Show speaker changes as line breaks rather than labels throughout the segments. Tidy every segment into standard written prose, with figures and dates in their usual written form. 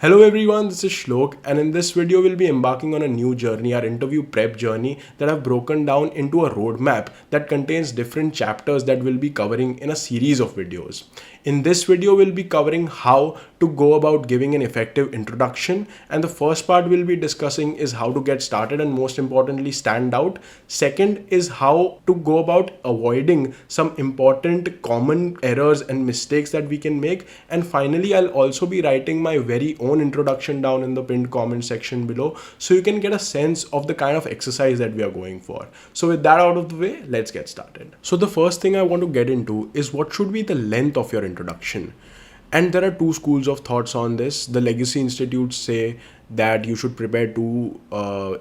Hello everyone, this is Shlok, and in this video we'll be embarking on a new journey, our interview prep journey that I've broken down into a roadmap that contains different chapters that we'll be covering in a series of videos. In this video we'll be covering how to go about giving an effective introduction, and the first part we'll be discussing is how to get started and most importantly stand out. Second is how to go about avoiding some important common errors and mistakes that we can make, and finally I'll also be writing my very own introduction down in the pinned comment section below so you can get a sense of the kind of exercise that we are going for. So with that out of the way, let's get started. So the first thing I want to get into is what should be the length of your introduction. And there are two schools of thoughts on this. The legacy institutes say that you should prepare two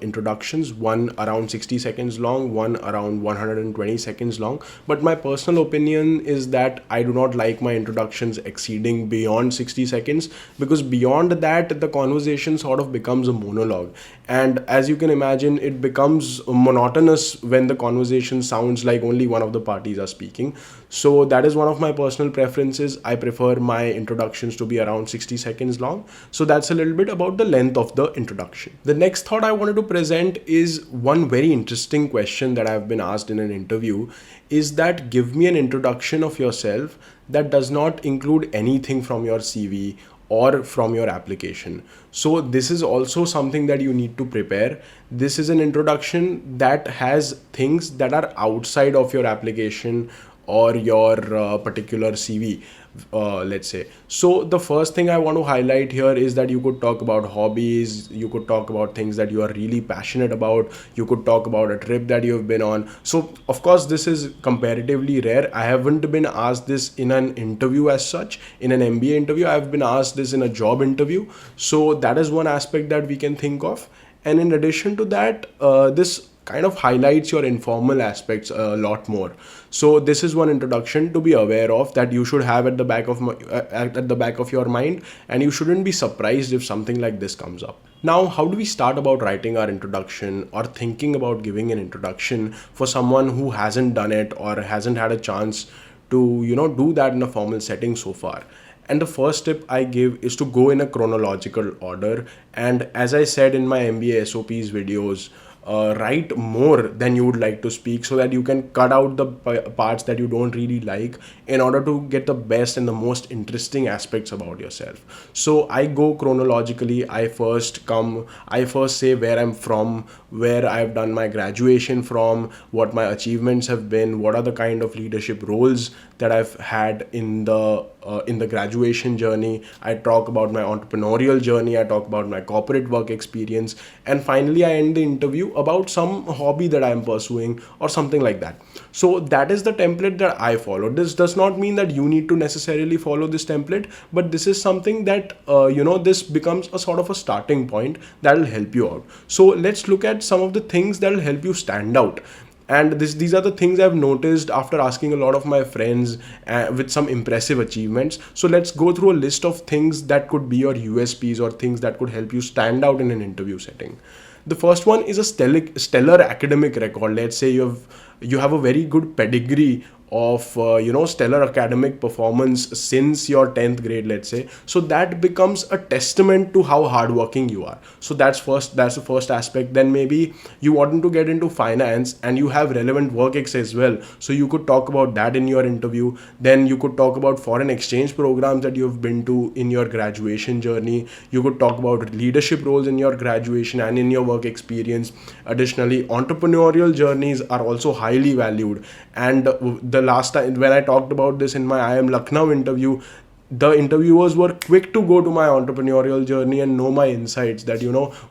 introductions, one around 60 seconds long, one around 120 seconds long. But my personal opinion is that I do not like my introductions exceeding beyond 60 seconds, because beyond that the conversation sort of becomes a monologue, and as you can imagine it becomes monotonous when the conversation sounds like only one of the parties are speaking. So that is one of my personal preferences. I prefer my introductions to be around 60 seconds long. So that's a little bit about the length of the introduction. The next thought I wanted to present is one very interesting question that I've been asked in an interview, is that give me an introduction of yourself that does not include anything from your CV or from your application. So this is also something that you need to prepare. This is an introduction that has things that are outside of your application or your particular CV, let's say. So the first thing I want to highlight here is that you could talk about hobbies, you could talk about things that you are really passionate about, you could talk about a trip that you have been on. So of course this is comparatively rare. I haven't been asked this in an interview as such. In an MBA interview I've been asked this in a job interview. So that is one aspect that we can think of. And in addition to that, this kind of highlights your informal aspects a lot more. So this is one introduction to be aware of that you should have at the back of at the back of your mind, and you shouldn't be surprised if something like this comes up. Now, how do we start about writing our introduction or thinking about giving an introduction for someone who hasn't done it or hasn't had a chance to do that in a formal setting so far? And the first tip I give is to go in a chronological order. And as I said in my MBA SOPs videos, write more than you would like to speak, so that you can cut out the parts that you don't really like in order to get the best and the most interesting aspects about yourself. So I go chronologically. I first say where I'm from, where I've done my graduation from, what my achievements have been, what are the kind of leadership roles that I've had in the graduation journey. I talk about my entrepreneurial journey, I talk about my corporate work experience, and finally I end the interview about some hobby that I am pursuing or something like that. So that is the template that I follow. This does not mean that you need to necessarily follow this template, but this is something that this becomes a sort of a starting point that will help you out. So let's look at some of the things that will help you stand out. And these are the things I've noticed after asking a lot of my friends with some impressive achievements. So let's go through a list of things that could be your USPs or things that could help you stand out in an interview setting. The first one is a stellar academic record. Let's say you have a very good pedigree of stellar academic performance since your 10th grade, let's say. So that becomes a testament to how hardworking you are. So that's the first aspect. Then maybe you want to get into finance and you have relevant work ex as well, so you could talk about that in your interview. Then you could talk about foreign exchange programs that you've been to in your graduation journey. You could talk about leadership roles in your graduation and in your work experience. Additionally, entrepreneurial journeys are also highly valued. And the last time when I talked about this in my I Am Lucknow interview, the interviewers were quick to go to my entrepreneurial journey and know my insights, that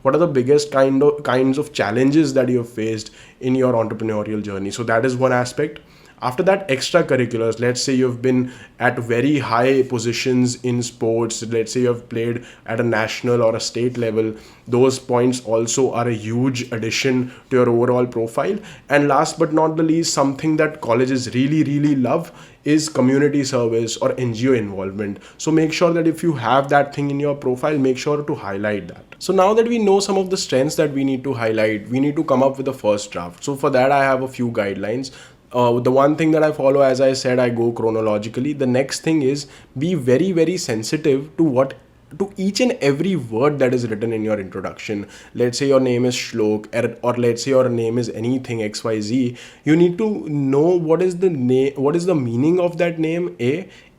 what are the biggest kinds of challenges that you have faced in your entrepreneurial journey. So that is one aspect. After that, extracurriculars. Let's say you've been at very high positions in sports. Let's say you have played at a national or a state level. Those points also are a huge addition to your overall profile. And last but not the least, something that colleges really, really love is community service or NGO involvement. So make sure that if you have that thing in your profile, make sure to highlight that. So now that we know some of the strengths that we need to highlight, we need to come up with a first draft. So for that, I have a few guidelines. The one thing that I follow, as I said, I go chronologically. The next thing is be very, very sensitive to what to each and every word that is written in your introduction. Let's say your name is Shlok, or let's say your name is anything XYZ. You need to know what is the name, what is the meaning of that name,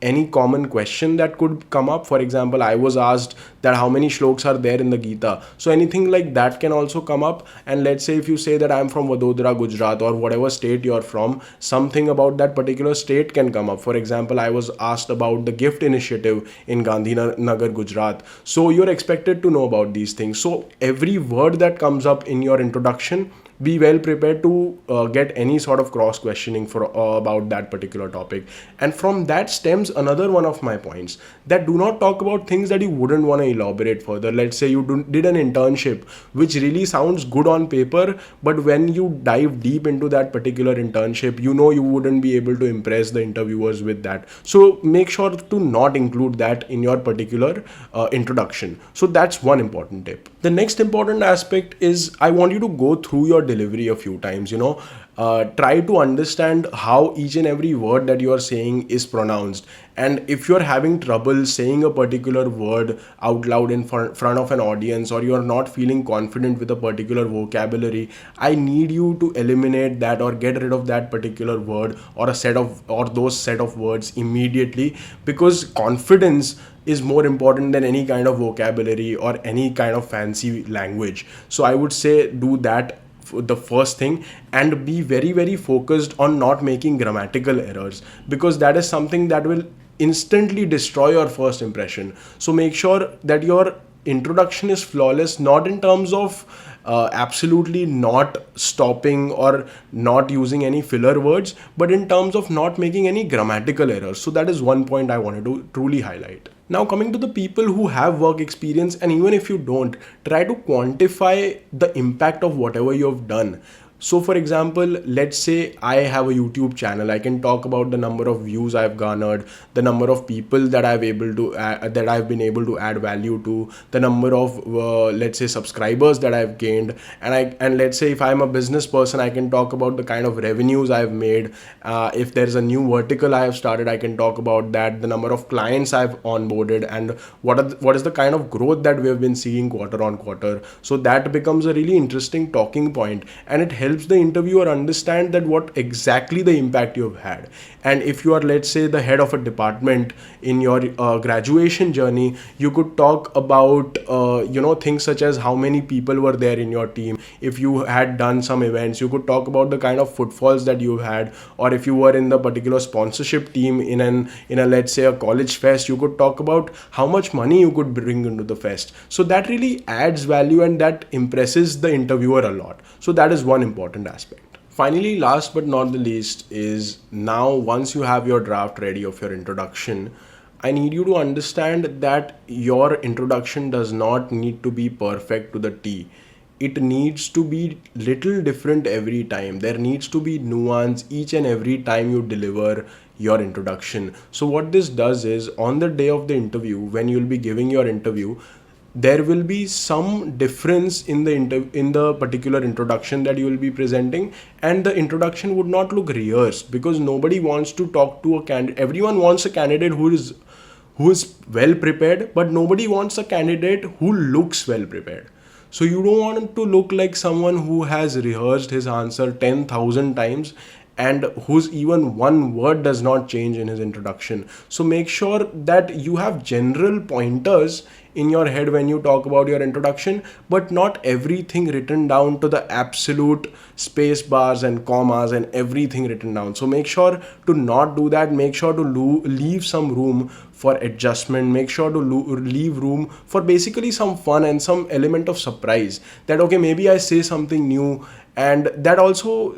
any common question that could come up. For example, I was asked that how many shloks are there in the Gita, so anything like that can also come up. And let's say if you say that I'm from Vadodara, Gujarat, or whatever state you're from, something about that particular state can come up. For example, I was asked about the gift initiative in Gandhinagar, Gujarat, so you're expected to know about these things. So every word that comes up in your introduction, be well prepared to get any sort of cross questioning for about that particular topic. And from that stems another one of my points, that do not talk about things that you wouldn't want to elaborate further. Let's say you did an internship which really sounds good on paper, but when you dive deep into that particular internship, you know you wouldn't be able to impress the interviewers with that. So make sure to not include that in your particular introduction. So that's one important tip. The next important aspect is, I want you to go through your delivery a few times. Try to understand how each and every word that you are saying is pronounced. And if you're having trouble saying a particular word out loud in front of an audience, or you're not feeling confident with a particular vocabulary, I need you to eliminate that or get rid of that particular word or those set of words immediately, because confidence is more important than any kind of vocabulary or any kind of fancy language. So I would say do that, the first thing, and be very, very focused on not making grammatical errors, because that is something that will instantly destroy your first impression. So make sure that your introduction is flawless, not in terms of absolutely not stopping or not using any filler words, but in terms of not making any grammatical errors. So that is one point I wanted to truly highlight. Now, coming to the people who have work experience, and even if you don't, try to quantify the impact of whatever you have done. So for example, let's say I have a YouTube channel. I can talk about the number of views I've garnered, the number of people that I've been able to add value to, the number of let's say subscribers that I've gained, and let's say if I'm a business person, I can talk about the kind of revenues I've made. If there's a new vertical I have started, I can talk about that, the number of clients I've onboarded, and what is the kind of growth that we have been seeing quarter on quarter. So that becomes a really interesting talking point, and it helps the interviewer understand that what exactly the impact you have had. And if you are, let's say, the head of a department in your graduation journey, you could talk about things such as how many people were there in your team. If you had done some events, you could talk about the kind of footfalls that you had. Or if you were in the particular sponsorship team in a let's say a college fest, you could talk about how much money you could bring into the fest. So that really adds value, and that impresses the interviewer a lot. So that is one important aspect. Finally, last but not the least, is now once you have your draft ready of your introduction, I need you to understand that your introduction does not need to be perfect to the T. It needs to be little different every time. There needs to be nuance each and every time you deliver your introduction. So what this does is, on the day of the interview, when you'll be giving your interview, there will be some difference in the particular introduction that you will be presenting, and the introduction would not look rehearsed, because nobody wants to talk to a candidate. Everyone wants a candidate who is well prepared, but nobody wants a candidate who looks well prepared. So you don't want to look like someone who has rehearsed his answer 10,000 times and whose even one word does not change in his introduction. So make sure that you have general pointers in your head when you talk about your introduction, but not everything written down to the absolute space bars and commas and everything written down. So make sure to not do that. Make sure to leave some room for adjustment. Make sure to leave room for basically some fun and some element of surprise, that okay, maybe I say something new, and that also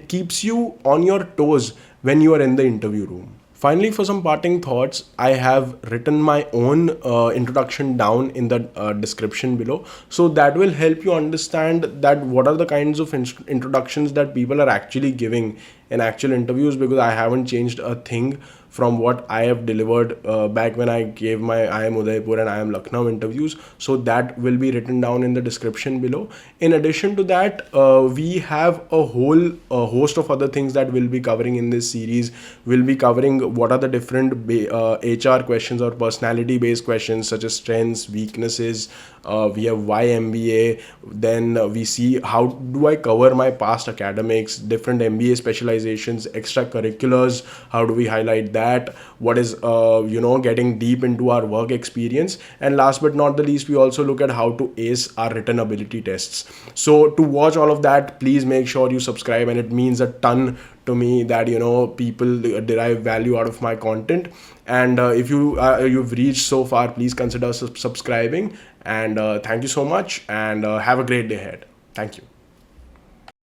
keeps you on your toes when you are in the interview room. Finally, for some parting thoughts, I have written my own introduction down in the description below. So that will help you understand that what are the kinds of introductions that people are actually giving in actual interviews, because I haven't changed a thing from what I have delivered back when I gave my I am Udaipur and I am Lucknow interviews. So that will be written down in the description below. In addition to that, we have a whole host of other things that we'll be covering in this series. We'll be covering what are the different HR questions or personality based questions, such as strengths, weaknesses. We have why MBA. Then we see how do I cover my past academics, different MBA specializations, extracurriculars. How do we highlight that? What is getting deep into our work experience? And last but not the least, we also look at how to ace our written ability tests. So to watch all of that, please make sure you subscribe, and it means a ton to me that people derive value out of my content. And if you've reached so far, please consider subscribing. And thank you so much, and have a great day ahead. Thank you.